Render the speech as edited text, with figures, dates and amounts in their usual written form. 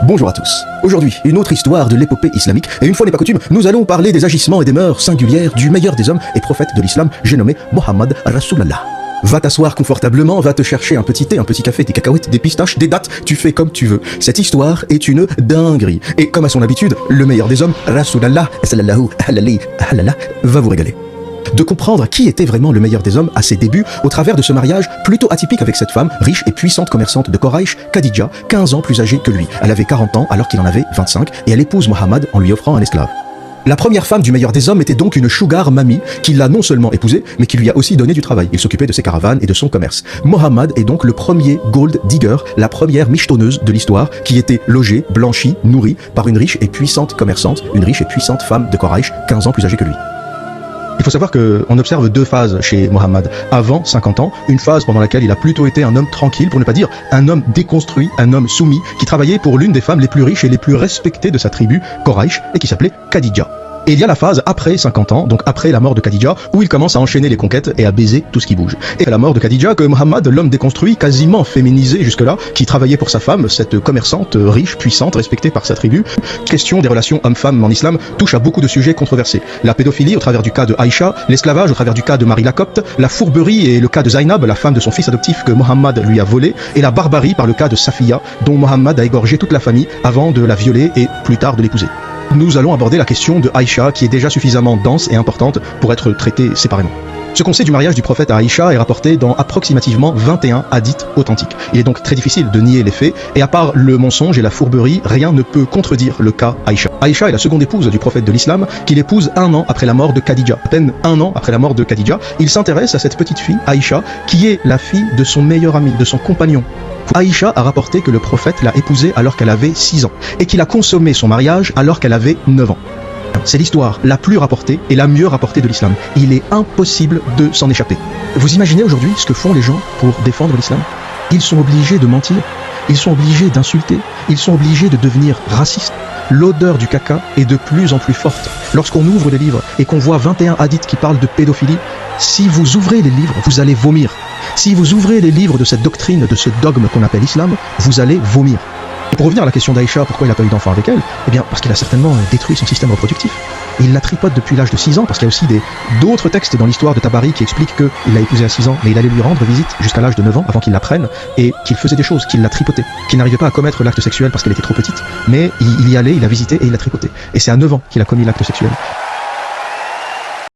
Bonjour à tous. Aujourd'hui, une autre histoire de l'épopée islamique, et une fois n'est pas coutume, nous allons parler des agissements et des mœurs singulières du meilleur des hommes et prophètes de l'islam, j'ai nommé Mohammed Rasulallah. Va t'asseoir confortablement, va te chercher un petit thé, un petit café, des cacahuètes, des pistaches, des dattes, tu fais comme tu veux. Cette histoire est une dinguerie. Et comme à son habitude, le meilleur des hommes, Rasulallah, sallallahu alayhi wa sallam, va vous régaler. De comprendre qui était vraiment le meilleur des hommes à ses débuts au travers de ce mariage plutôt atypique avec cette femme riche et puissante commerçante de Quraysh, Khadija, 15 ans plus âgée que lui. Elle avait 40 ans alors qu'il en avait 25 et elle épouse Mohammed en lui offrant un esclave. La première femme du meilleur des hommes était donc une sugar mamie qui l'a non seulement épousée, mais qui lui a aussi donné du travail. Il s'occupait de ses caravanes et de son commerce. Mohammed est donc le premier gold digger, la première michetonneuse de l'histoire, qui était logée, blanchie, nourrie par une riche et puissante commerçante, une riche et puissante femme de Quraysh, 15 ans plus âgée que lui. Il faut savoir qu'on observe deux phases chez Mohammed. Avant 50 ans, une phase pendant laquelle il a plutôt été un homme tranquille, pour ne pas dire un homme déconstruit, un homme soumis, qui travaillait pour l'une des femmes les plus riches et les plus respectées de sa tribu, Quraysh, et qui s'appelait Khadija. Et il y a la phase après 50 ans, donc après la mort de Khadija, où il commence à enchaîner les conquêtes et à baiser tout ce qui bouge. Et à la mort de Khadija que Mohammed, l'homme déconstruit, quasiment féminisé jusque-là, qui travaillait pour sa femme, cette commerçante riche, puissante, respectée par sa tribu. Question des relations homme-femme en islam touche à beaucoup de sujets controversés. La pédophilie au travers du cas de Aïcha, l'esclavage au travers du cas de Marie la Copte, la fourberie et le cas de Zainab, la femme de son fils adoptif que Mohammed lui a volé, et la barbarie par le cas de Safiya, dont Mohammed a égorgé toute la famille avant de la violer et plus tard de l'épouser. Nous allons aborder la question de Aïcha, qui est déjà suffisamment dense et importante pour être traitée séparément. Ce qu'on sait du mariage du prophète à Aïcha est rapporté dans approximativement 21 hadiths authentiques. Il est donc très difficile de nier les faits, et à part le mensonge et la fourberie, rien ne peut contredire le cas Aïcha. Aïcha est la seconde épouse du prophète de l'islam, qu'il épouse 1 an après la mort de Khadija. À peine 1 an après la mort de Khadija, il s'intéresse à cette petite fille, Aïcha, qui est la fille de son meilleur ami, de son compagnon. Aïcha a rapporté que le prophète l'a épousée alors qu'elle avait 6 ans, et qu'il a consommé son mariage alors qu'elle avait 9 ans. C'est l'histoire la plus rapportée et la mieux rapportée de l'islam. Il est impossible de s'en échapper. Vous imaginez aujourd'hui ce que font les gens pour défendre l'islam? Ils sont obligés de mentir, ils sont obligés d'insulter, ils sont obligés de devenir racistes. L'odeur du caca est de plus en plus forte. Lorsqu'on ouvre des livres et qu'on voit 21 hadiths qui parlent de pédophilie, si vous ouvrez les livres, vous allez vomir. Si vous ouvrez les livres de cette doctrine, de ce dogme qu'on appelle islam, vous allez vomir. Et pour revenir à la question d'Aïcha, pourquoi il n'a pas eu d'enfant avec elle? Eh bien, parce qu'il a certainement détruit son système reproductif. Et il la tripote depuis l'âge de 6 ans, parce qu'il y a aussi d'autres textes dans l'histoire de Tabari qui expliquent qu'il l'a épousée à 6 ans, mais il allait lui rendre visite jusqu'à l'âge de 9 ans avant qu'il la prenne, et qu'il faisait des choses, qu'il la tripotait, qu'il n'arrivait pas à commettre l'acte sexuel parce qu'elle était trop petite, mais il y allait, il la visitait et il la tripotait. Et c'est à 9 ans qu'il a commis l'acte sexuel.